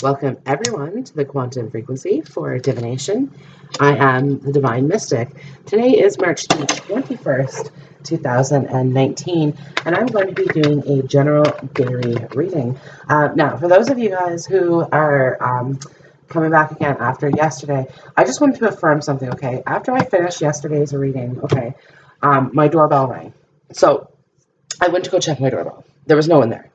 Welcome everyone to the quantum frequency for divination. I am the Divine Mystic. Today is March the 21st, 2019, and I'm going to be doing a general daily reading. Now, for those of you guys who are coming back again after yesterday, I just wanted to affirm something, okay? After I finished yesterday's reading, okay, my doorbell rang. So I went to go check my doorbell. There was no one there.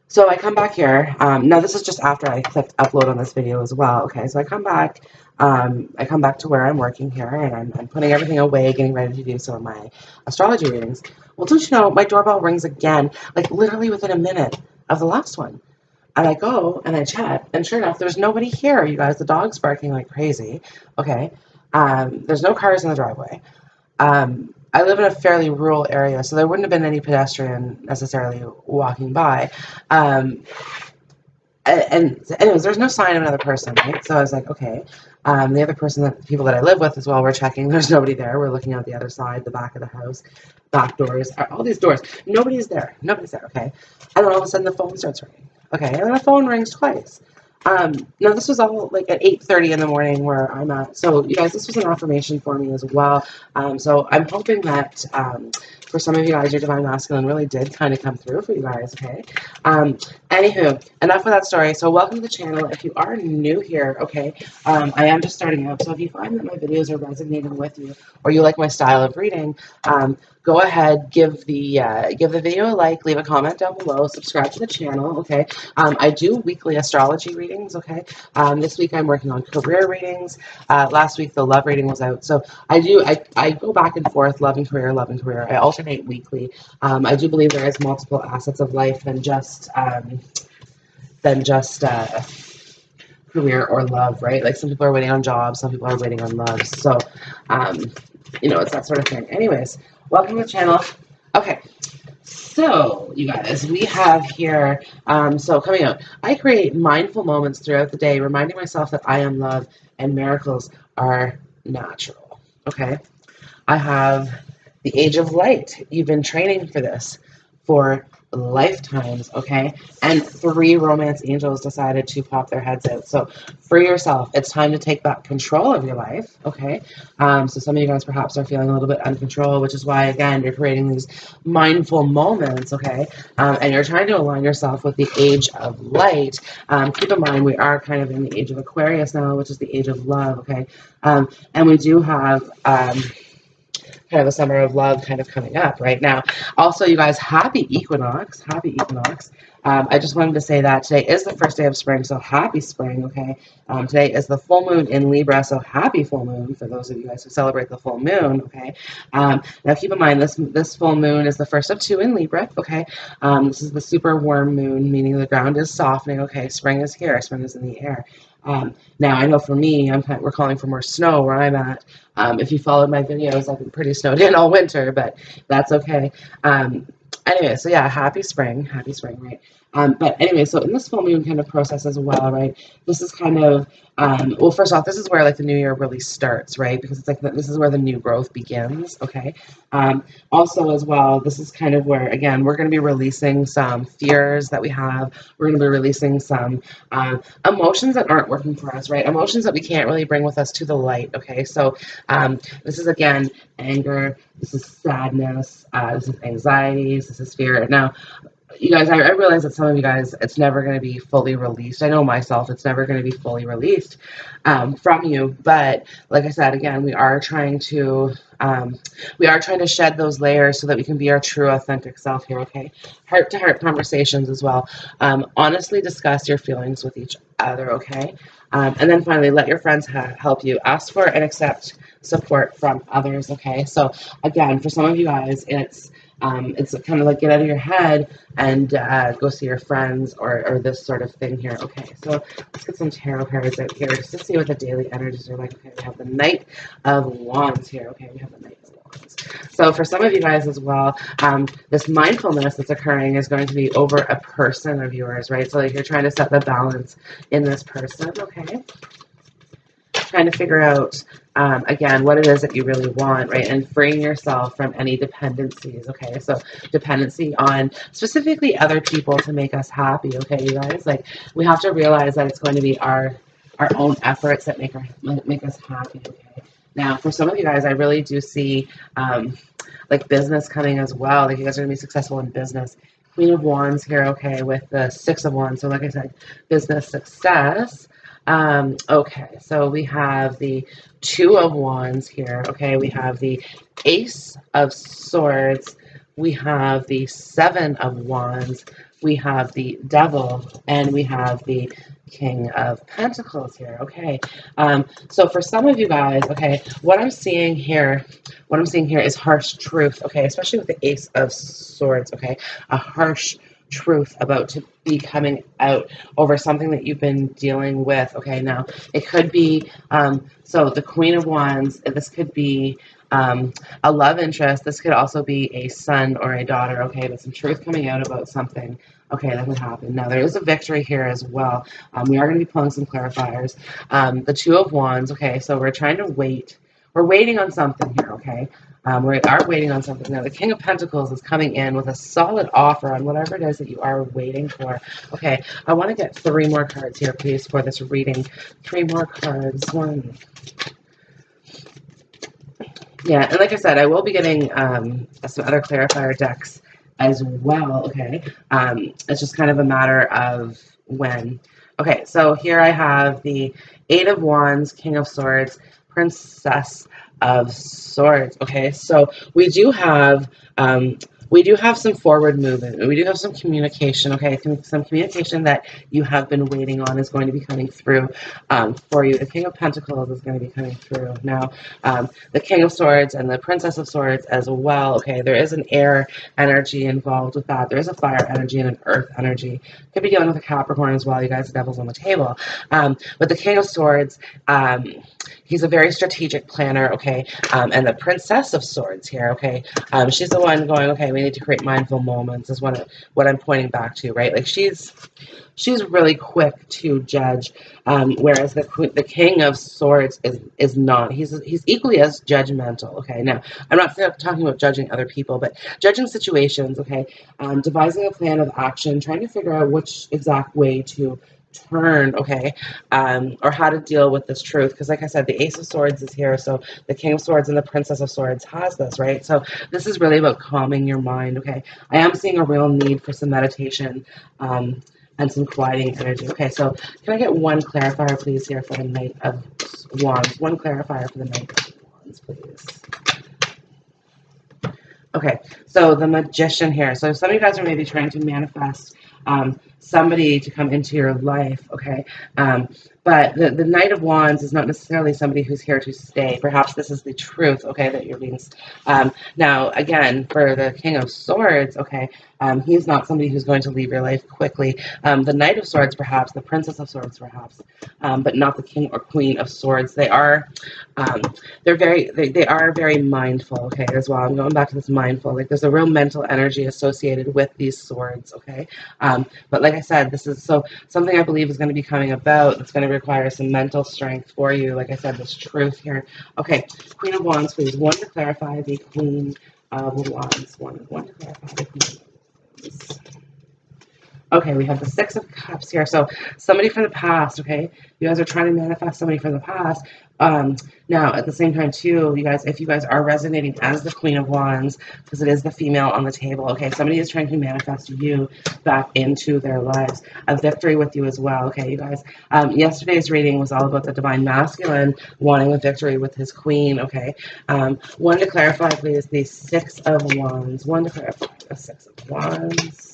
So I come back here. Now this is just after I clicked upload on this video as well. Okay, so I come back. I come back to where I'm working here, and I'm putting everything away, getting ready to do some of my astrology readings. Well, don't you know, my doorbell rings again, like literally within a minute of the last one. And I go and I check, and sure enough, there's nobody here. You guys, the dog's barking like crazy. Okay, there's no cars in the driveway. I live in a fairly rural area, so there wouldn't have been any pedestrian necessarily walking by. And anyways, there's no sign of another person, right? So I was like, okay. The other people that I live with as well, we're checking. There's nobody there. We're looking out the other side, the back of the house, back doors, all these doors. Nobody's there. Nobody's there, okay? And then all of a sudden the phone starts ringing. Okay, and then the phone rings twice. Now this was all like at 8:30 in the morning where I'm at. So you guys, this was an affirmation for me as well. So I'm hoping that for some of you guys, your divine masculine really did kind of come through for you guys. Okay. Anywho, enough of that story. So welcome to the channel. If you are new here, okay, I am just starting out. So if you find that my videos are resonating with you, or you like my style of reading, go ahead, give the video a like, leave a comment down below, subscribe to the channel. Okay. I do weekly astrology readings. Okay. This week I'm working on career readings. Last week the love reading was out. So I go back and forth, love and career, love and career. I alternate weekly. I do believe there is multiple assets of life than just career or love, right? Like some people are waiting on jobs, some people are waiting on love. So, it's that sort of thing. Anyways, welcome to the channel. Okay. So, you guys, we have here, so coming out, I create mindful moments throughout the day, reminding myself that I am love and miracles are natural. Okay. I have the Age of Light. You've been training for this for lifetimes, okay? And 3 romance angels decided to pop their heads out. So for yourself, it's time to take back control of your life, okay? So some of you guys perhaps are feeling a little bit uncontrolled, which is why, again, you're creating these mindful moments, okay? And you're trying to align yourself with the Age of Light. Keep in mind, we are kind of in the Age of Aquarius now, which is the Age of Love, okay? And we do have kind of a summer of love kind of coming up right now. Also, you guys, happy equinox. Happy equinox. I just wanted to say that today is the first day of spring, so happy spring, okay? Today is the full moon in Libra, so happy full moon for those of you guys who celebrate the full moon, okay? Now, keep in mind, this full moon is the first of 2 in Libra, okay? This is the super warm moon, meaning the ground is softening, okay? Spring is here. Spring is in the air. Now, I know for me, we're calling for more snow where I'm at. If you followed my videos, I've been pretty snowed in all winter, but that's okay. Anyway, so yeah, happy spring, right? But anyway, so in this full moon kind of process as well, right? This is kind of, well, first off, this is where like the new year really starts, right? Because it's like this is where the new growth begins, okay? Also as well, this is kind of where, again, we're going to be releasing some fears that we have. We're going to be releasing some emotions that aren't working for us, right? Emotions that we can't really bring with us to the light, okay? So this is, again, anger, this is sadness, this is anxieties, this is fear. Now, you guys, I realize that some of you guys, it's never going to be fully released. I know myself, it's never going to be fully released from you. But like I said, again, we are trying to shed those layers so that we can be our true, authentic self here, okay? Heart-to-heart conversations as well. Honestly discuss your feelings with each other, okay? And then finally, let your friends help you. Ask for and accept support from others, okay? So again, for some of you guys, it's kind of like get out of your head and go see your friends or this sort of thing here. Okay, so let's get some tarot cards out here just to see what the daily energies are like. Okay, we have the Knight of Wands here. Okay, we have the Knight of Wands. So for some of you guys as well, this mindfulness that's occurring is going to be over a person of yours, right? So like you're trying to set the balance in this person, okay? trying to figure out, again, what it is that you really want, right? And freeing yourself from any dependencies, okay? So dependency on specifically other people to make us happy, okay, you guys? Like, we have to realize that it's going to be our own efforts that make us happy, okay? Now, for some of you guys, I really do see like business coming as well. Like, you guys are going to be successful in business. Queen of Wands here, okay, with the Six of Wands. So like I said, business success. Okay, so we have the Two of Wands here, okay. We have the Ace of Swords. We have the Seven of Wands. We have the Devil, and we have the King of Pentacles here, okay. So for some of you guys, okay, what I'm seeing here is harsh truth, okay, especially with the Ace of Swords, okay, a harsh truth about to be coming out over something that you've been dealing with, okay. Now, it could be, so the Queen of Wands, this could be a love interest. This could also be a son or a daughter, okay, but some truth coming out about something, okay, that would happen. Now, there is a victory here as well. We are going to be pulling some clarifiers. The Two of Wands, okay, so we're trying to wait. We're waiting on something here, okay? We are waiting on something. Now, the King of Pentacles is coming in with a solid offer on whatever it is that you are waiting for. Okay, I want to get 3 more cards here, please, for this reading. 3 more cards. 1. Yeah, and like I said, I will be getting some other clarifier decks as well, okay? It's just kind of a matter of when. Okay, so here I have the Eight of Wands, King of Swords, Princess of Swords, okay? So we do have some forward movement. We do have some communication, okay? Some communication that you have been waiting on is going to be coming through for you. The King of Pentacles is going to be coming through. Now, the King of Swords and the Princess of Swords as well, okay? There is an air energy involved with that. There is a fire energy and an earth energy. Could be dealing with a Capricorn as well, you guys. The Devil's on the table. But the King of Swords, he's a very strategic planner, okay? And the Princess of Swords here, okay? She's the one going, okay, we need to create mindful moments is what I'm pointing back to, right? Like, she's really quick to judge, whereas the King of Swords is not. He's equally as judgmental, okay? Now, I'm not talking about judging other people, but judging situations, okay? Devising a plan of action, trying to figure out which exact way to turn, okay, or how to deal with this truth, because like I said, the Ace of Swords is here, so the King of Swords and the Princess of Swords has this, right? So this is really about calming your mind, okay? I am seeing a real need for some meditation and some quieting energy. Okay, so can I get 1 clarifier, please, here for the Knight of Wands? 1 clarifier for the Knight of Wands, please. Okay, so the Magician here. So some of you guys are maybe trying to manifest somebody to come into your life, okay? But the Knight of Wands is not necessarily somebody who's here to stay. Perhaps this is the truth, okay, that you're being... now, again, for the King of Swords, okay, he's not somebody who's going to leave your life quickly. The Knight of Swords, perhaps, the Princess of Swords, perhaps, but not the King or Queen of Swords. They are, they are very mindful, okay, as well. I'm going back to this mindful. Like, there's a real mental energy associated with these swords, okay? But like I said, this is something I believe is going to be coming about. It's going to require some mental strength for you. Like I said, this truth here. Okay, Queen of Wands, please. 1 to clarify the Queen of Wands. One to clarify the Queen of Wands. Okay, we have the Six of Cups here. So somebody from the past, okay? You guys are trying to manifest somebody from the past. Now, at the same time, too, you guys, if you guys are resonating as the Queen of Wands, because it is the female on the table, okay? Somebody is trying to manifest you back into their lives. A victory with you as well, okay, you guys? Yesterday's reading was all about the Divine Masculine wanting a victory with his Queen, okay? 1 to clarify, please, the Six of Wands. 1 to clarify the Six of Wands.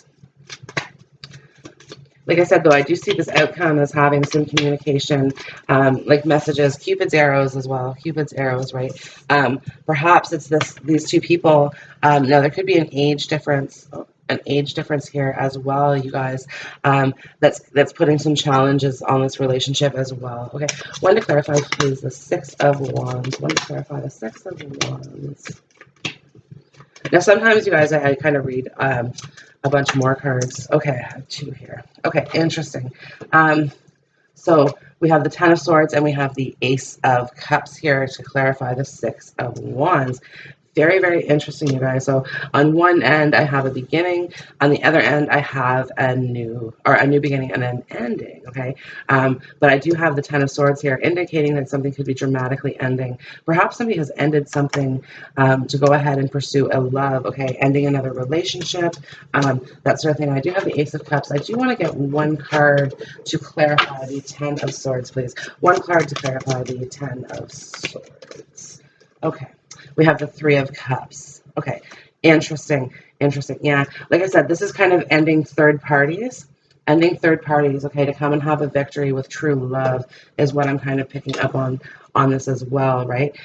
Like I said, though, I do see this outcome as having some communication, like messages, Cupid's arrows as well. Cupid's arrows, right? Perhaps it's these 2 people. Now, there could be an age difference here as well, you guys. That's putting some challenges on this relationship as well. Okay, 1 to clarify, please, the Six of Wands. 1 to clarify the Six of Wands. Now, sometimes, you guys, I kind of read a bunch more cards. Okay, I have 2 here. Okay, interesting. So we have the Ten of Swords and we have the Ace of Cups here to clarify the Six of Wands. Very, very interesting, you guys. So on one end, I have a beginning. On the other end, I have a new beginning and an ending, okay? But I do have the Ten of Swords here, indicating that something could be dramatically ending. Perhaps somebody has ended something to go ahead and pursue a love, okay? Ending another relationship, that sort of thing. I do have the Ace of Cups. I do want to get one card to clarify the Ten of Swords, please. One card to clarify the Ten of Swords. Okay. We have the Three of Cups. Okay, interesting, interesting. Yeah, like I said, this is kind of ending third parties. Ending third parties, okay, to come and have a victory with true love is what I'm kind of picking up on this as well, right?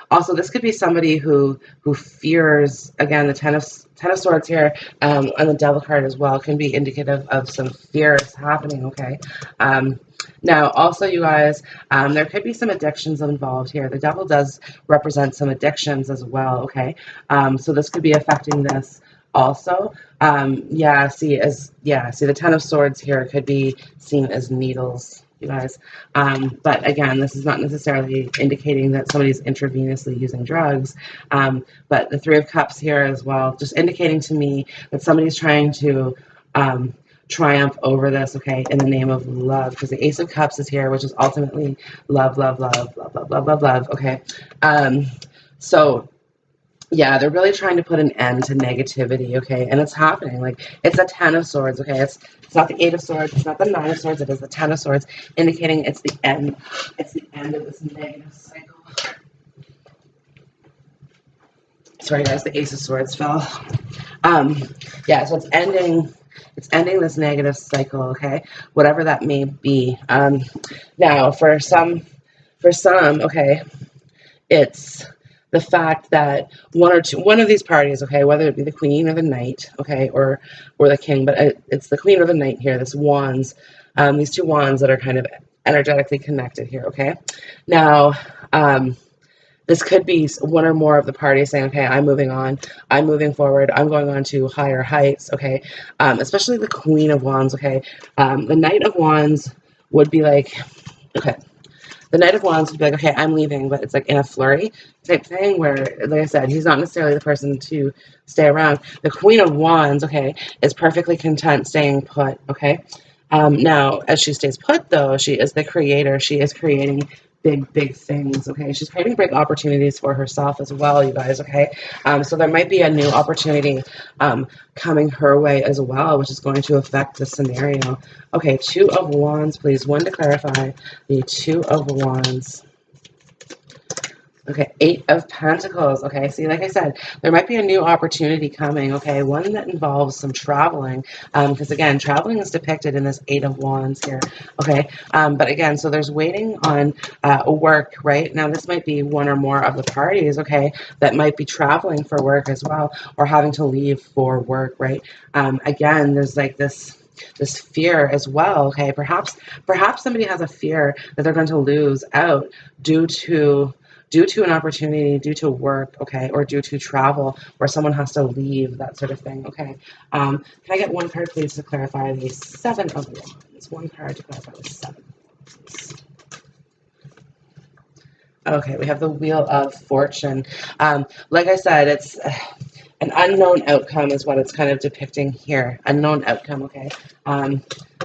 Also, this could be somebody who fears, again, the Ten of Swords here, and the Devil card as well can be indicative of some fears happening, okay? Now, also, you guys, there could be some addictions involved here. The Devil does represent some addictions as well, okay? So this could be affecting this also. See, the Ten of Swords here could be seen as needles, you guys. But again, this is not necessarily indicating that somebody's intravenously using drugs. But the Three of Cups here as well, just indicating to me that somebody's trying to triumph over this, okay, in the name of love, because the Ace of Cups is here, which is ultimately love, love, love, love, love, love, love, love, okay? So, yeah, they're really trying to put an end to negativity, okay, and it's happening. Like, it's a Ten of Swords, okay? It's not the Eight of Swords, it's not the Nine of Swords, it is the Ten of Swords, indicating it's the end of this negative cycle. Sorry, guys, the Ace of Swords fell. Yeah, so it's ending this negative cycle, okay, whatever that may be. Now for some, okay, it's the fact that one of these parties, okay, whether it be the Queen or the Knight, okay, or the King, but it's the Queen or the Knight here, this wands, these two wands that are kind of energetically connected here, okay. Now this could be one or more of the parties saying, okay, I'm moving on, I'm moving forward, I'm going on to higher heights, okay? Especially the Queen of Wands, okay? The Knight of Wands would be like, okay, the Knight of Wands would be like, okay, I'm leaving, but it's like in a flurry type thing where, like I said, he's not necessarily the person to stay around. The Queen of Wands, okay, is perfectly content staying put, okay? Now, as she stays put, though, she is the creator. She is creating big things, okay? She's creating big opportunities for herself as well, you guys, okay? So there might be a new opportunity coming her way as well, which is going to affect the scenario. Okay, Two of Wands, please. One to clarify. The Two of Wands. Okay, Eight of Pentacles. Okay, see, like I said, there might be a new opportunity coming, okay, one that involves some traveling, because, again, traveling is depicted in this Eight of Wands here, okay, but, again, so there's waiting on work, right? Now, this might be one or more of the parties, okay, that might be traveling for work as well, or having to leave for work, right? Again, there's, like, this fear as well, okay, perhaps somebody has a fear that they're going to lose out due to an opportunity, due to work, okay, or due to travel, where someone has to leave, that sort of thing, okay. Can I get one card, please, to clarify the Seven of Wands? One card to clarify the Seven of Wands. Okay, we have the Wheel of Fortune. Like I said, it's an unknown outcome is what it's kind of depicting here. Unknown outcome, okay.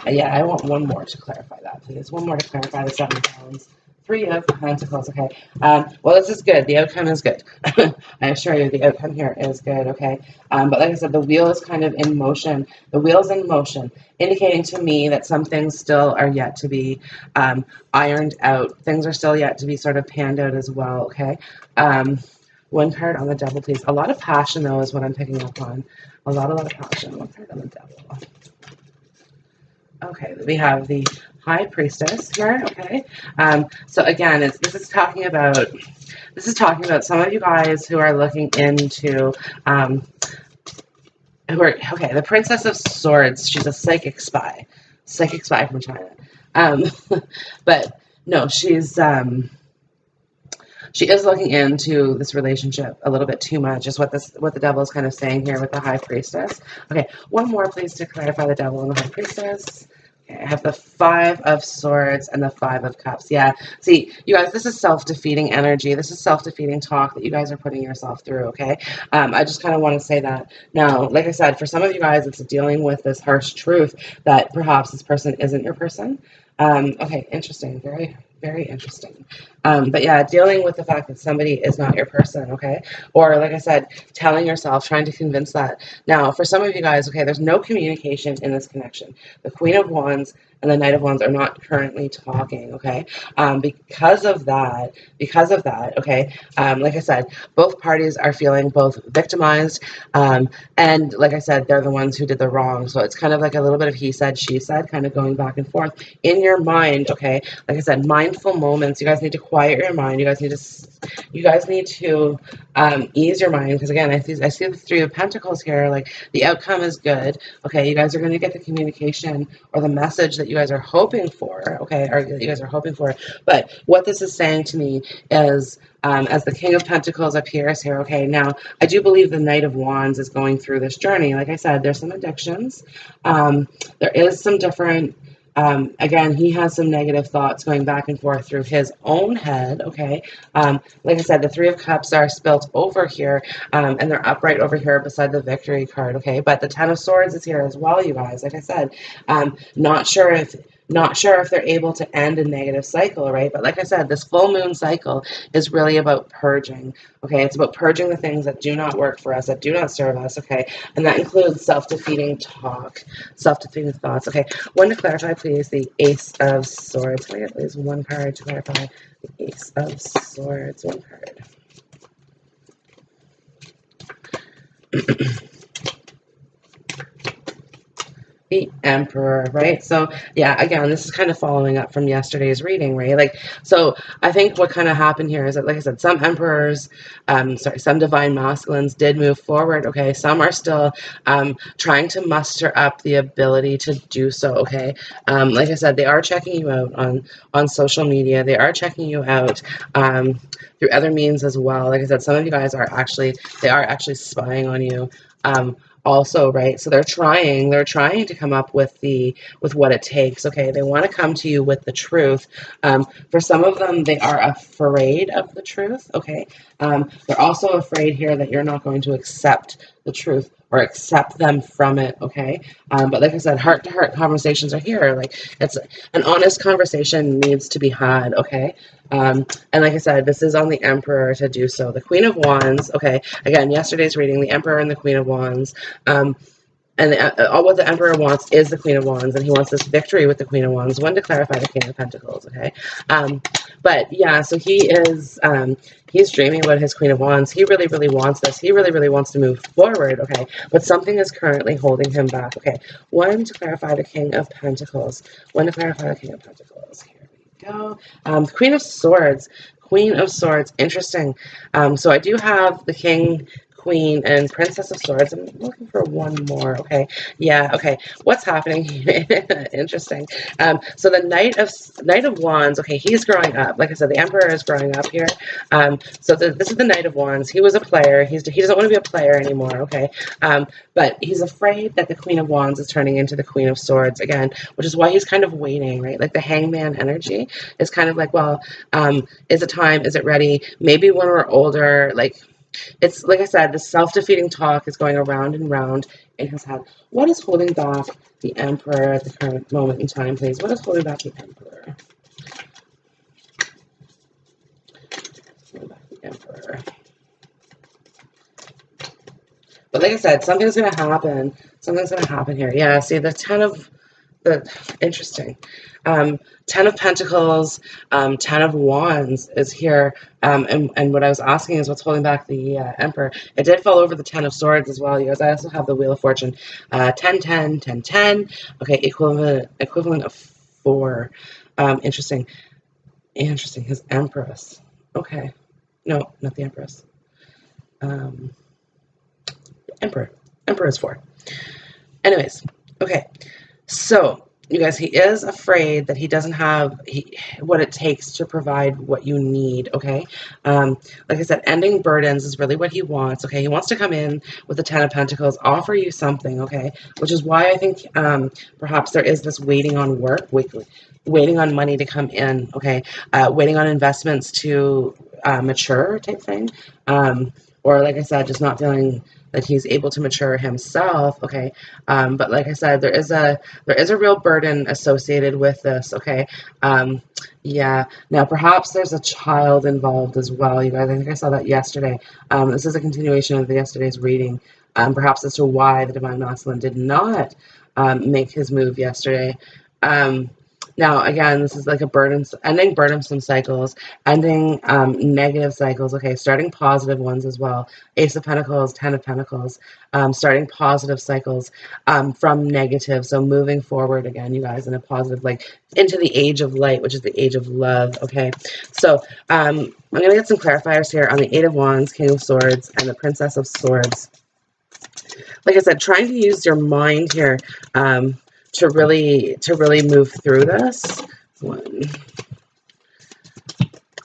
Yeah, I want one more to clarify that, please. One more to clarify the Seven of Wands. Three of Pentacles, okay. Well, this is good. The outcome is good. I assure you, the outcome here is good, okay. But like I said, the wheel is kind of in motion. The wheel's in motion, indicating to me that some things still are yet to be ironed out. Things are still yet to be sort of panned out as well, okay. One card on the Devil, please. A lot of passion, though, is what I'm picking up on. A lot of passion. One card on the Devil. Okay, we have the High Priestess here, okay. So again, this is talking about some of you guys who are looking into the Princess of Swords. She's a psychic spy from China. But no, she is looking into this relationship a little bit too much, is what the Devil is kind of saying here with the High Priestess. Okay, one more, please, to clarify the Devil and the High Priestess. Okay, I have the Five of Swords and the Five of Cups. Yeah, see, you guys, this is self-defeating energy. This is self-defeating talk that you guys are putting yourself through, okay? I just kind of want to say that. Now, like I said, for some of you guys, it's dealing with this harsh truth that perhaps this person isn't your person. Okay, interesting. Very, very interesting. But yeah, dealing with the fact that somebody is not your person, okay? Or, like I said, telling yourself, trying to convince that. Now, for some of you guys, okay, there's no communication in this connection. The Queen of Wands and the Knight of Wands are not currently talking, okay? Because of that, okay, like I said, both parties are feeling both victimized, and like I said, they're the ones who did the wrong. So it's kind of like a little bit of he said, she said, kind of going back and forth in your mind, okay? Like I said, mindful moments. You guys need to quiet your mind. You guys need to ease your mind, because again, I see the Three of Pentacles here. Like, the outcome is good, okay? You guys are going to get the communication or the message that you guys are hoping for, okay, or that you guys are hoping for. But what this is saying to me is, as the King of Pentacles appears here, okay, now I do believe the Knight of Wands is going through this journey. Like I said, there's some addictions. There is some different, again, he has some negative thoughts going back and forth through his own head, okay? Like I said, the Three of Cups are spilt over here, and they're upright over here beside the Victory card, okay? But the Ten of Swords is here as well, you guys. Like I said, not sure if they're able to end a negative cycle, right? But like I said, this full moon cycle is really about purging, okay? It's about purging the things that do not work for us, that do not serve us, okay? And that includes self-defeating talk, self-defeating thoughts, okay? One to clarify, please, the Ace of Swords. Can I get please one card to clarify? The Ace of Swords, one card. The Emperor, right? So yeah, again, this is kind of following up from yesterday's reading, right? Like, so I think what kind of happened here is that, like I said, some emperors, some divine masculines did move forward, okay? Some are still trying to muster up the ability to do so, okay? Like I said, they are checking you out on social media. They are checking you out through other means as well. Like I said, some of you guys are actually spying on you. Also, right, so they're trying to come up with what it takes, okay? They want to come to you with the truth. For some of them, they are afraid of the truth, okay? They're also afraid here that you're not going to accept the truth or accept them from it, okay? But like I said, heart-to-heart conversations are here. Like, it's an honest conversation needs to be had, okay? And like I said, this is on the Emperor to do so. The Queen of Wands, okay, again, yesterday's reading, the Emperor and the Queen of Wands, and all what the Emperor wants is the Queen of Wands, and he wants this victory with the Queen of Wands. One to clarify the King of Pentacles, okay? But yeah, so he is, he's dreaming about his Queen of Wands. He really, really wants this. He really, really wants to move forward, okay? But something is currently holding him back, okay? One to clarify the King of Pentacles. One to clarify the King of Pentacles. Here we go. Queen of Swords. Queen of Swords. Interesting. So I do have the King, Queen, and Princess of Swords. I'm looking for one more. Okay. Yeah. Okay. What's happening? Interesting. So the Knight of Wands. Okay, he's growing up. Like I said, the Emperor is growing up here. So this is the Knight of Wands. He was a player. He doesn't want to be a player anymore. Okay. But he's afraid that the Queen of Wands is turning into the Queen of Swords again, which is why he's kind of waiting, right? Like the Hangman energy is kind of like, well, is it time? Is it ready? Maybe when we're older, like. It's like I said, the self-defeating talk is going around and round in his head. What is holding back the Emperor at the current moment in time, please? What is holding back the Emperor? Holding back the Emperor. But like I said, something's going to happen. Something's going to happen here. Yeah, see, interesting. 10 of Pentacles, 10 of Wands is here. And what I was asking is what's holding back the Emperor. It did fall over the 10 of Swords as well, you guys. I also have the Wheel of Fortune. 10, 10, 10, 10. Okay, equivalent of 4. Interesting. Interesting. His Empress. Okay. No, not the Empress. Emperor. Emperor is 4. Anyways, okay. So, you guys, he is afraid that he doesn't have what it takes to provide what you need, okay? Like I said, ending burdens is really what he wants, okay? He wants to come in with the Ten of Pentacles, offer you something, okay? Which is why I think perhaps there is this waiting on work, waiting on money to come in, okay? Waiting on investments to mature type thing. Or like I said, just not feeling that he's able to mature himself, okay? But like I said, there is a real burden associated with this, okay? Yeah. Now, perhaps there's a child involved as well, you guys. I think I saw that yesterday. This is a continuation of yesterday's reading, perhaps as to why the Divine Masculine did not make his move yesterday. Now, again, this is like ending burdensome cycles, ending negative cycles, okay, starting positive ones as well. Ace of Pentacles, Ten of Pentacles, starting positive cycles from negative. So moving forward again, you guys, in a positive, like into the age of light, which is the age of love, okay? So I'm going to get some clarifiers here on the Eight of Wands, King of Swords, and the Princess of Swords. Like I said, trying to use your mind here to really move through this. 1,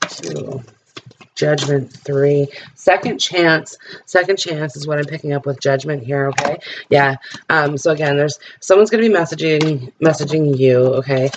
2, Judgment, 3, second chance is what I'm picking up with Judgment here, okay? Yeah. So again, there's someone's going to be messaging you, okay?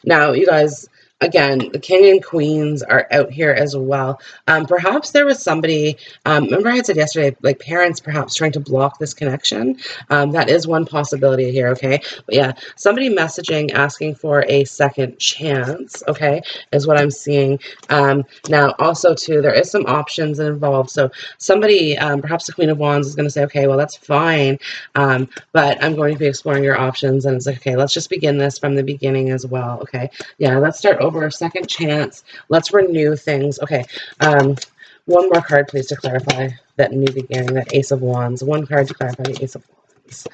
Now you guys, again, the King and Queens are out here as well. Perhaps there was somebody, remember I had said yesterday, like parents perhaps trying to block this connection. That is one possibility here, okay? But yeah, somebody messaging, asking for a second chance, okay, is what I'm seeing. Now, also, too, there is some options involved. So somebody, perhaps the Queen of Wands, is going to say, okay, well, that's fine, but I'm going to be exploring your options. And it's like, okay, let's just begin this from the beginning as well, okay? Yeah, let's start over, a second chance. Let's renew things. Okay, one more card, please, to clarify that new beginning, that Ace of Wands. One card to clarify the Ace of Wands.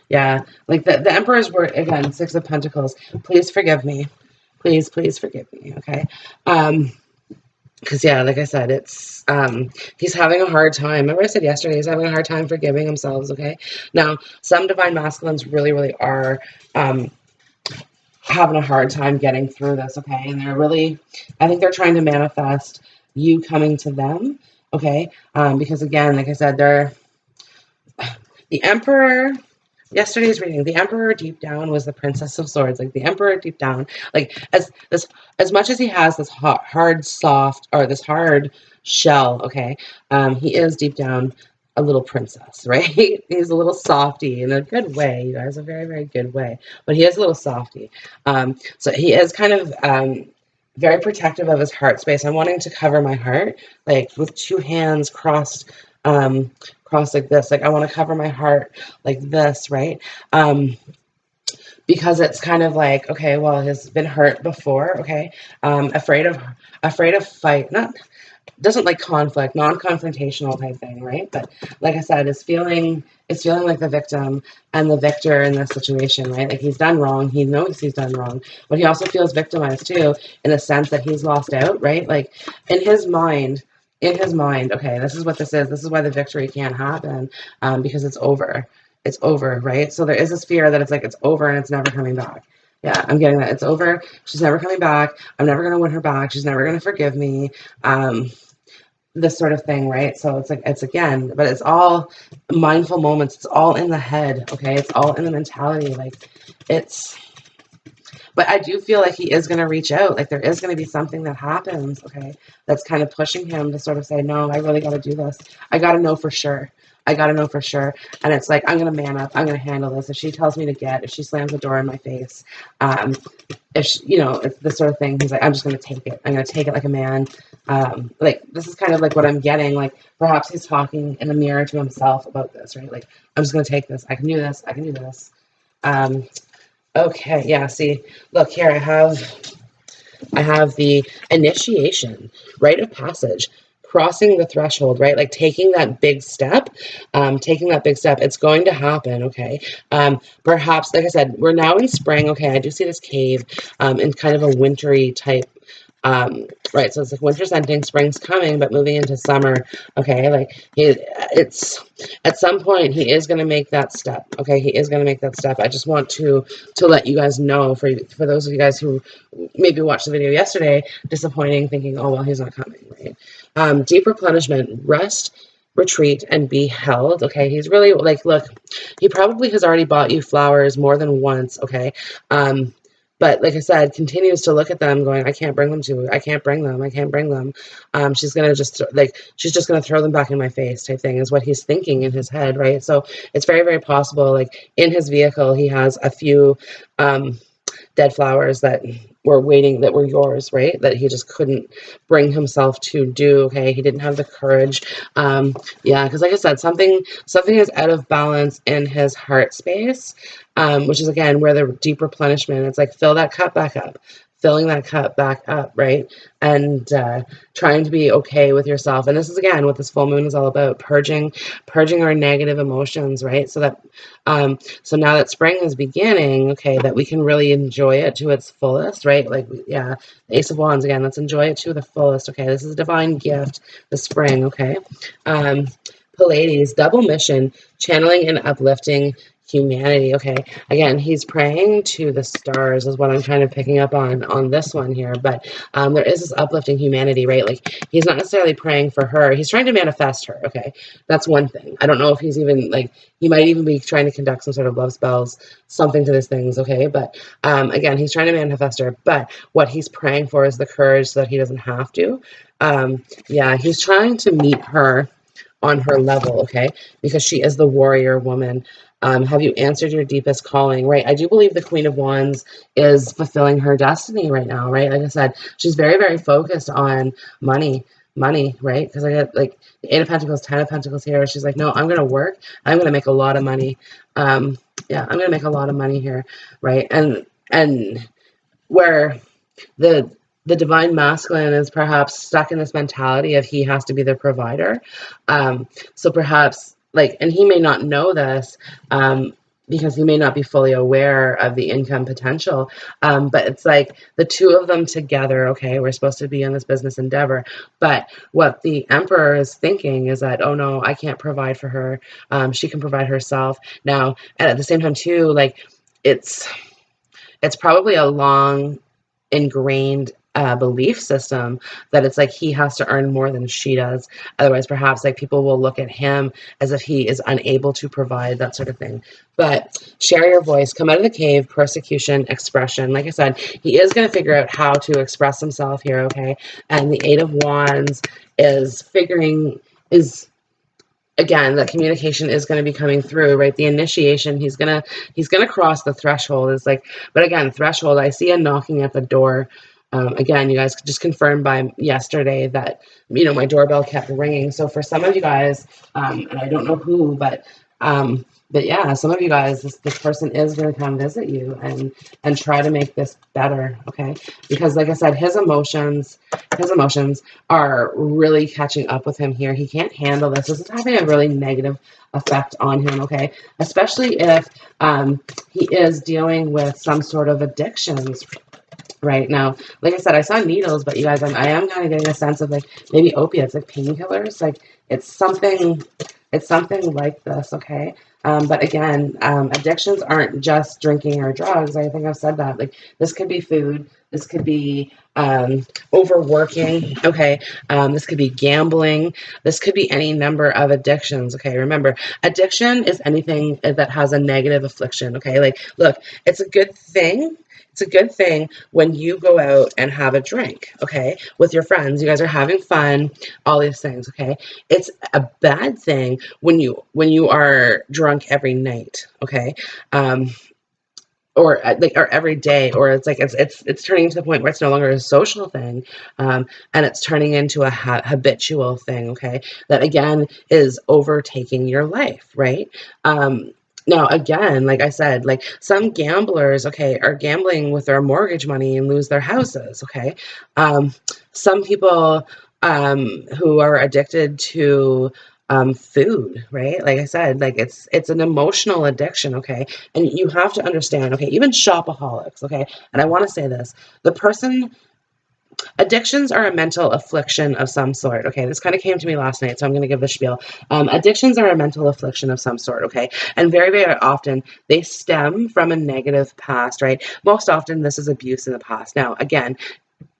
Yeah, like the Emperor's word, again, Six of Pentacles. Please forgive me. Please forgive me, okay? Because, yeah, like I said, it's, he's having a hard time. Remember I said yesterday, he's having a hard time forgiving themselves, okay? Now, some Divine Masculines really are having a hard time getting through this, okay? And they're really, I think they're trying to manifest you coming to them, okay? Because, again, like I said, the Emperor... Yesterday's reading, the Emperor deep down was the Princess of Swords. Like the Emperor deep down, like as much as he has this hard shell, okay, he is deep down a little princess, right? He's a little softy in a good way, you guys, a very good way. But he is a little softy. So he is kind of very protective of his heart space. I'm wanting to cover my heart, like with two hands crossed like this. Like I want to cover my heart like this, right? Because it's kind of like, okay, well, he's been hurt before, okay? Afraid of fight, doesn't like conflict, non-confrontational type thing, right? But like I said, it's feeling like the victim and the victor in this situation, right? Like he's done wrong, he knows he's done wrong, but he also feels victimized too, in the sense that he's lost out, right? Like in his mind, okay, this is what this is. This is why the victory can't happen, because it's over. It's over, right? So there is this fear that it's like it's over and it's never coming back. Yeah, I'm getting that. It's over. She's never coming back. I'm never going to win her back. She's never going to forgive me. This sort of thing, right? So it's like, it's again, but it's all mindful moments. It's all in the head, okay? It's all in the mentality. Like but I do feel like he is going to reach out. Like there is going to be something that happens, okay, that's kind of pushing him to sort of say, no, I really got to do this. I got to know for sure. And it's like, I'm going to man up. I'm going to handle this. If she tells me to if she slams the door in my face, if she, it's this sort of thing. He's like, I'm just going to take it. I'm going to take it like a man. Like this is kind of like what I'm getting. Like perhaps he's talking in the mirror to himself about this, right? Like, I'm just going to take this. I can do this. I can do this. Okay, yeah, see, look here, I have the initiation, rite of passage, crossing the threshold, right? Like taking that big step, it's going to happen, okay? Perhaps, like I said, we're now in spring, okay? I do see this cave in kind of a wintry type Right, so it's like winter's ending, spring's coming, but moving into summer. Okay, like it's at some point he is going to make that step. Okay, he is going to make that step. I just want to let you guys know, for those of you guys who maybe watched the video yesterday, disappointing, thinking, oh well, he's not coming. Right, deep replenishment, rest, retreat, and be held. Okay, he's really like, look, he probably has already bought you flowers more than once. Okay, but like I said, continues to look at them going, I can't bring them to you. I can't bring them. I can't bring them. She's going to just she's just going to throw them back in my face type thing is what he's thinking in his head. Right. So it's very, very possible, like in his vehicle, he has a few dead flowers that were waiting, that were yours, right? That he just couldn't bring himself to do. Okay, he didn't have the courage. Yeah, because like I said, something is out of balance in his heart space, which is again where the deep replenishment. It's like fill that cup back up. Filling that cup back up, right? And trying to be okay with yourself. And this is again what this full moon is all about: purging our negative emotions, right? So that so now that spring is beginning, okay, that we can really enjoy it to its fullest, right? Like, yeah, the Ace of Wands again. Let's enjoy it to the fullest. Okay, this is a divine gift, the spring. Okay, Pleiades, double mission, channeling and uplifting humanity. Okay, again, he's praying to the stars is what I'm kind of picking up on this one here. But there is this uplifting humanity, right? Like he's not necessarily praying for her, he's trying to manifest her. Okay, that's one thing. I don't know if he's even like, he might even be trying to conduct some sort of love spells, something to these things. Okay, but again, he's trying to manifest her, but what he's praying for is the courage so that he doesn't have to. Yeah, he's trying to meet her on her level, okay, because she is the warrior woman. Have you answered your deepest calling? Right. I do believe the Queen of Wands is fulfilling her destiny right now. Right. Like I said, she's very, very focused on money. Right. Because I get like the Eight of Pentacles, Ten of Pentacles here. She's like, no, I'm going to work. I'm going to make a lot of money. Yeah, I'm going to make a lot of money here. Right. And where the divine masculine is perhaps stuck in this mentality of he has to be the provider. So perhaps, like, and he may not know this, because he may not be fully aware of the income potential. But it's like the two of them together, okay, we're supposed to be in this business endeavor. But what the Emperor is thinking is that, oh no, I can't provide for her. She can provide herself. Now, and at the same time too, like it's probably a long ingrained belief system that it's like he has to earn more than she does. Otherwise, perhaps like people will look at him as if he is unable to provide, that sort of thing. But share your voice, come out of the cave, persecution, expression. Like I said, he is going to figure out how to express himself here, okay? And the Eight of Wands is again, that communication is going to be coming through, right? The initiation, he's gonna cross the threshold. Is like, but again, threshold, I see a knocking at the door. Again, you guys just confirmed by yesterday that, you know, my doorbell kept ringing. So for some of you guys, and I don't know who, but yeah, some of you guys, this person is going to come visit you and try to make this better, okay? Because like I said, his emotions are really catching up with him here. He can't handle this. This is having a really negative effect on him, okay? Especially if he is dealing with some sort of addictions right now. Like I said, I saw needles, but you guys, I am kind of getting a sense of like maybe opiates, like painkillers. Like it's something like this, okay? But again, addictions aren't just drinking or drugs. I think I've said that. Like this could be food. This could be overworking. Okay. This could be gambling. This could be any number of addictions. Okay. Remember, addiction is anything that has a negative affliction. Okay. Like, look, it's a good thing. It's a good thing when you go out and have a drink, okay, with your friends. You guys are having fun, all these things, okay? It's a bad thing when you are drunk every night, okay? Or every day, or it's like it's turning to the point where it's no longer a social thing, and it's turning into a habitual thing, okay? That again is overtaking your life, right? Now, again, like I said, like some gamblers, okay, are gambling with their mortgage money and lose their houses, okay? Some people who are addicted to food, right? Like I said, like it's an emotional addiction, okay? And you have to understand, okay, even shopaholics, okay? And I want to say this, the person Addictions are a mental affliction of some sort. Okay, this kind of came to me last night, so I'm going to give the spiel. Addictions are a mental affliction of some sort. Okay, and very, very often they stem from a negative past, right? Most often this is abuse in the past. Now, again,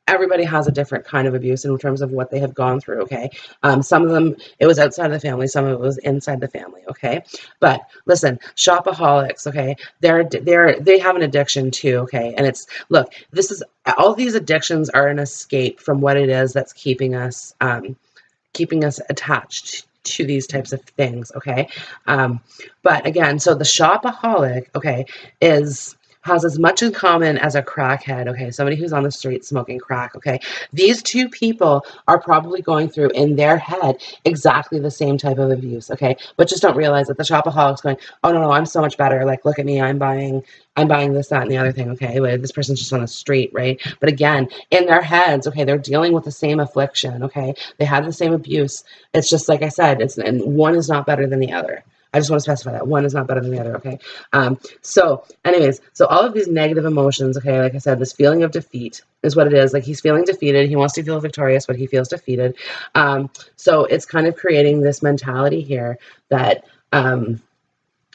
everybody has a different kind of abuse in terms of what they have gone through. Okay, some of them it was outside of the family, some of it was inside the family. Okay, but listen, shopaholics. Okay, they have an addiction too. Okay, and it's, look, this is, all these addictions are an escape from what it is that's keeping us attached to these types of things. Okay, but again, so the shopaholic, okay, has as much in common as a crackhead, okay? Somebody who's on the street smoking crack, okay? These two people are probably going through in their head exactly the same type of abuse, okay? But just don't realize that the shopaholic's going, oh no, I'm so much better. Like, look at me, I'm buying this, that, and the other thing, okay? But this person's just on the street, right? But again, in their heads, okay, they're dealing with the same affliction, okay? They had the same abuse. It's just like I said, and one is not better than the other. I just want to specify that one is not better than the other, okay? So anyways, so all of these negative emotions, okay, like I said, this feeling of defeat is what it is. Like, he's feeling defeated. He wants to feel victorious, but he feels defeated. So it's kind of creating this mentality here that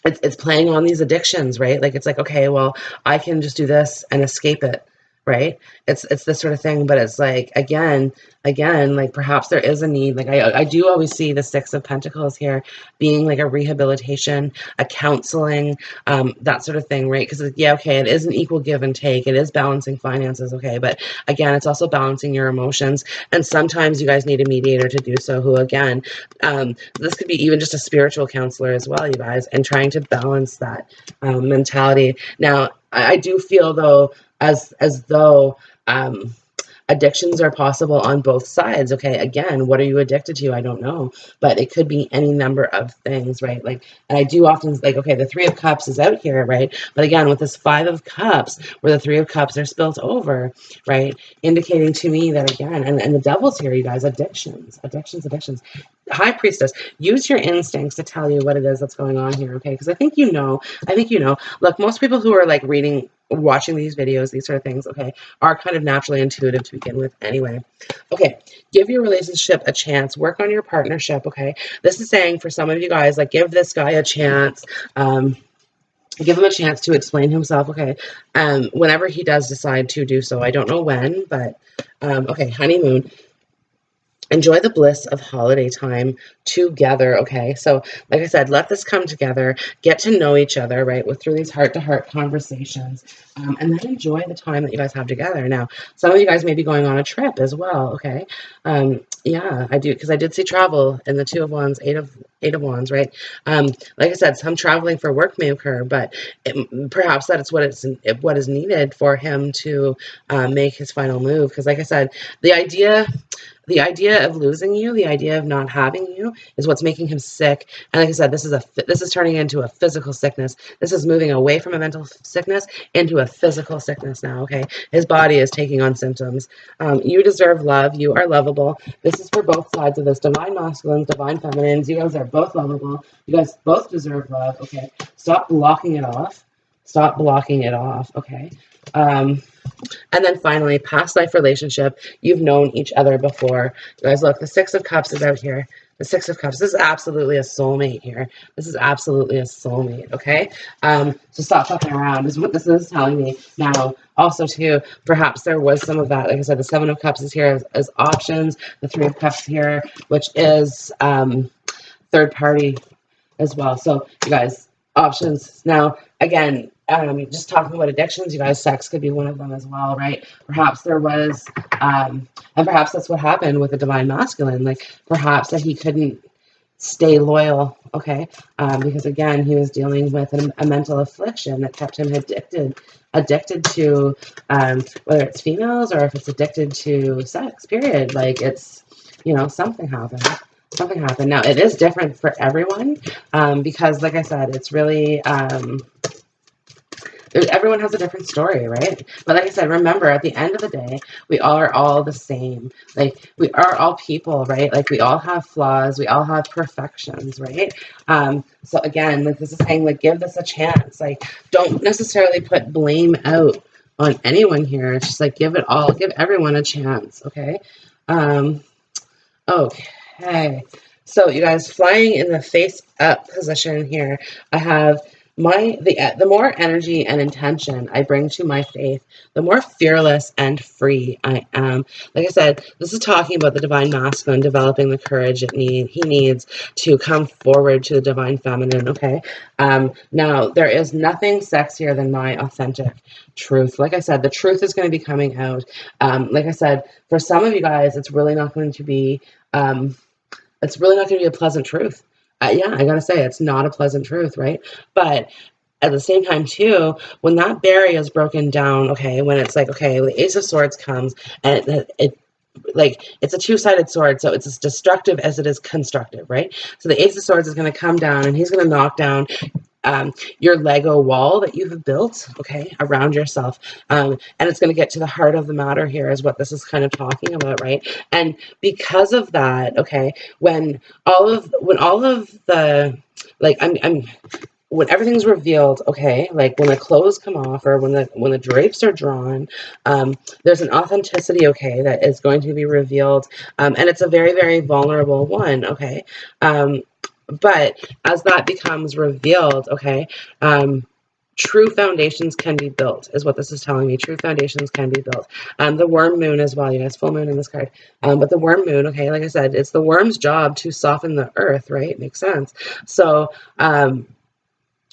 it's playing on these addictions, right? Like, it's like, okay, well, I can just do this and escape it, right? It's this sort of thing, but it's like, again, like, perhaps there is a need. Like, I do always see the Six of Pentacles here being like a rehabilitation, a counseling, that sort of thing, right? Because, yeah, okay, it is an equal give and take. It is balancing finances, okay? But again, it's also balancing your emotions. And sometimes you guys need a mediator to do so, who, again, this could be even just a spiritual counselor as well, you guys, and trying to balance that mentality. Now, I do feel, though, as though addictions are possible on both sides. Okay, again, what are you addicted to? I don't know, but it could be any number of things, right? Like, and I do often, like, okay, the Three of Cups is out here, right? But again, with this Five of Cups, where the Three of Cups are spilt over, right, indicating to me that, again, and the Devil's here, you guys, addictions. High Priestess, use your instincts to tell you what it is that's going on here, okay? Because I think you know. Look, most people who are like watching these videos, these sort of things, okay, are kind of naturally intuitive to begin with anyway. Okay, give your relationship a chance. Work on your partnership, okay? This is saying for some of you guys, like, give this guy a chance. Give him a chance to explain himself, okay? Whenever he does decide to do so. I don't know when, but okay, honeymoon. Enjoy the bliss of holiday time together, okay? So, like I said, let this come together. Get to know each other, right? Through these heart-to-heart conversations. And then enjoy the time that you guys have together. Now, some of you guys may be going on a trip as well, okay? Yeah, I do, because I did see travel in the Two of Wands, Eight of Wands, right? Like I said, some traveling for work may occur, but perhaps that is what is needed for him to make his final move. Because, like I said, the idea of losing you, the idea of not having you, is what's making him sick. And like I said, this is turning into a physical sickness. This is moving away from a mental sickness into a physical sickness now, okay? His body is taking on symptoms. You deserve love. You are lovable. This is for both sides of this. Divine masculines, divine feminines. You guys are both lovable. You guys both deserve love, okay? Stop blocking it off. Stop blocking it off, okay? And then finally, past life relationship. You've known each other before. You guys, look, the Six of Cups is out here. The Six of Cups. This is absolutely a soulmate here. This is absolutely a soulmate, okay? So stop fucking around is what this is telling me. Now, also, too, perhaps there was some of that. Like I said, the Seven of Cups is here as options. The Three of Cups here, which is third party as well. So, you guys, options. Now, again, just talking about addictions, you guys, sex could be one of them as well, right? Perhaps there was, and perhaps that's what happened with the divine masculine. Like, perhaps that he couldn't stay loyal, okay? Because, again, he was dealing with a mental affliction that kept him addicted to, whether it's females or if it's addicted to sex, period. Like, it's, something happened. Something happened. Now, it is different for everyone, because, like I said, it's really, everyone has a different story, right? But like I said, remember, at the end of the day, we are all the same. Like, we are all people, right? Like, we all have flaws. We all have perfections, right? So again, like, this is saying, like, give this a chance. Like, don't necessarily put blame out on anyone here. It's just like give it all, give everyone a chance, okay? Okay. So you guys, flying in the face up position here, I have the more energy and intention I bring to my faith, the more fearless and free I am. Like I said, this is talking about the divine masculine developing the courage he needs to come forward to the divine feminine. Okay. Now there is nothing sexier than my authentic truth. Like I said, the truth is going to be coming out. Like I said, for some of you guys, it's really not going to be. It's really not going to be a pleasant truth. Yeah, I gotta say, it's not a pleasant truth, right? But at the same time, too, when that barrier is broken down, okay, when it's like, okay, the Ace of Swords comes, and it like, it's a two-sided sword, so it's as destructive as it is constructive, right? So the Ace of Swords is going to come down, and he's going to knock down your Lego wall that you've built, okay, around yourself. And it's going to get to the heart of the matter here is what this is kind of talking about, right? And because of that, okay, when all of the, like, when everything's revealed, okay, like when the clothes come off or when the drapes are drawn, there's an authenticity, okay, that is going to be revealed, and it's a very, very vulnerable one, okay. But as that becomes revealed, okay, true foundations can be built, is what this is telling me. True foundations can be built. The worm moon as well, you guys, full moon in this card. But the worm moon, okay, like I said, it's the worm's job to soften the earth, right? Makes sense. So,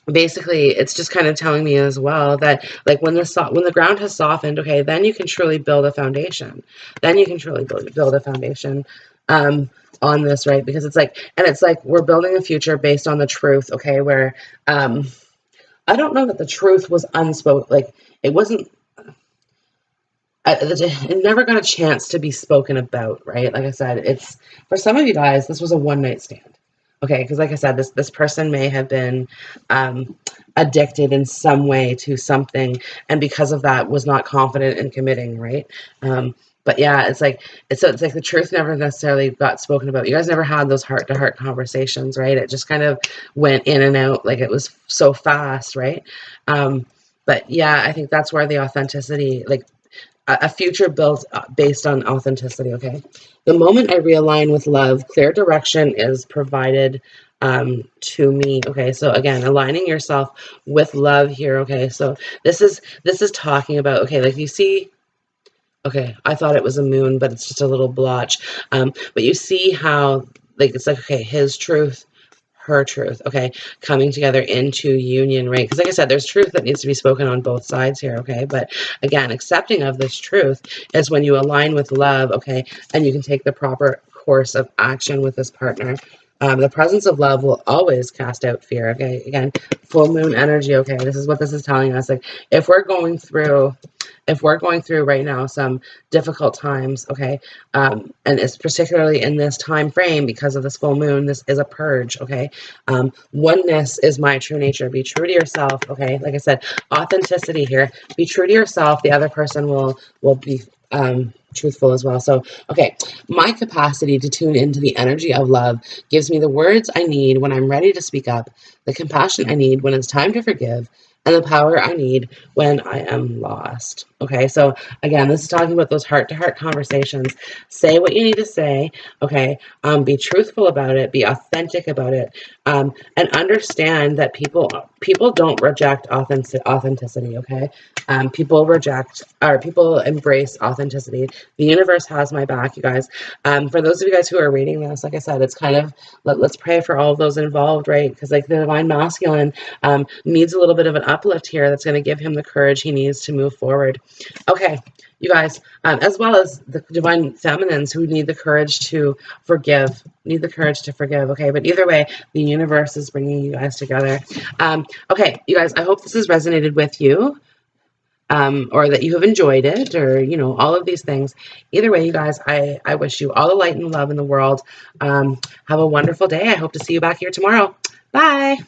basically, it's just kind of telling me as well that, like, when the ground has softened, okay, then you can truly build a foundation. Then you can truly build a foundation. On this, right? Because it's like we're building a future based on the truth, okay? Where I don't know that the truth was unspoken, like it wasn't. It never got a chance to be spoken about, right? Like I said, it's for some of you guys, this was a one-night stand, okay? Because like I said, this person may have been addicted in some way to something, and because of that, was not confident in committing, right? But yeah, it's like the truth never necessarily got spoken about. You guys never had those heart-to-heart conversations, right? It just kind of went in and out, like it was so fast, right? But yeah, I think that's where the authenticity, like a future built based on authenticity, okay? The moment I realign with love, clear direction is provided to me, okay? So again, aligning yourself with love here, okay? So this is talking about, okay, like you see. Okay, I thought it was a moon, but it's just a little blotch. But you see how, like, it's like, okay, his truth, her truth, okay, coming together into union, right? Because like I said, there's truth that needs to be spoken on both sides here, okay? But again, accepting of this truth is when you align with love, okay, and you can take the proper course of action with this partner. The presence of love will always cast out fear, okay? Again, full moon energy, okay? This is what this is telling us. Like, if we're going through right now some difficult times, okay, and it's particularly in this time frame because of this full moon, this is a purge, okay? Oneness is my true nature. Be true to yourself, okay? Like I said, authenticity here. Be true to yourself. The other person will be truthful as well. So, okay, my capacity to tune into the energy of love gives me the words I need when I'm ready to speak up, the compassion I need when it's time to forgive, and the power I need when I am lost. Okay, so again, this is talking about those heart-to-heart conversations. Say what you need to say, okay? Be truthful about it, be authentic about it, and understand that people don't reject authenticity, okay? People embrace authenticity. The universe has my back, you guys. For those of you guys who are reading this, like I said, it's kind of, let's pray for all of those involved, right? Because like the divine masculine needs a little bit of an uplift here that's going to give him the courage he needs to move forward. Okay, you guys, as well as the divine feminines who need the courage to forgive, okay? But either way, the universe is bringing you guys together. Okay, you guys, I hope this has resonated with you. Or that you have enjoyed it, or, you know, all of these things. Either way, you guys, I wish you all the light and love in the world. Have a wonderful day. I hope to see you back here tomorrow. Bye.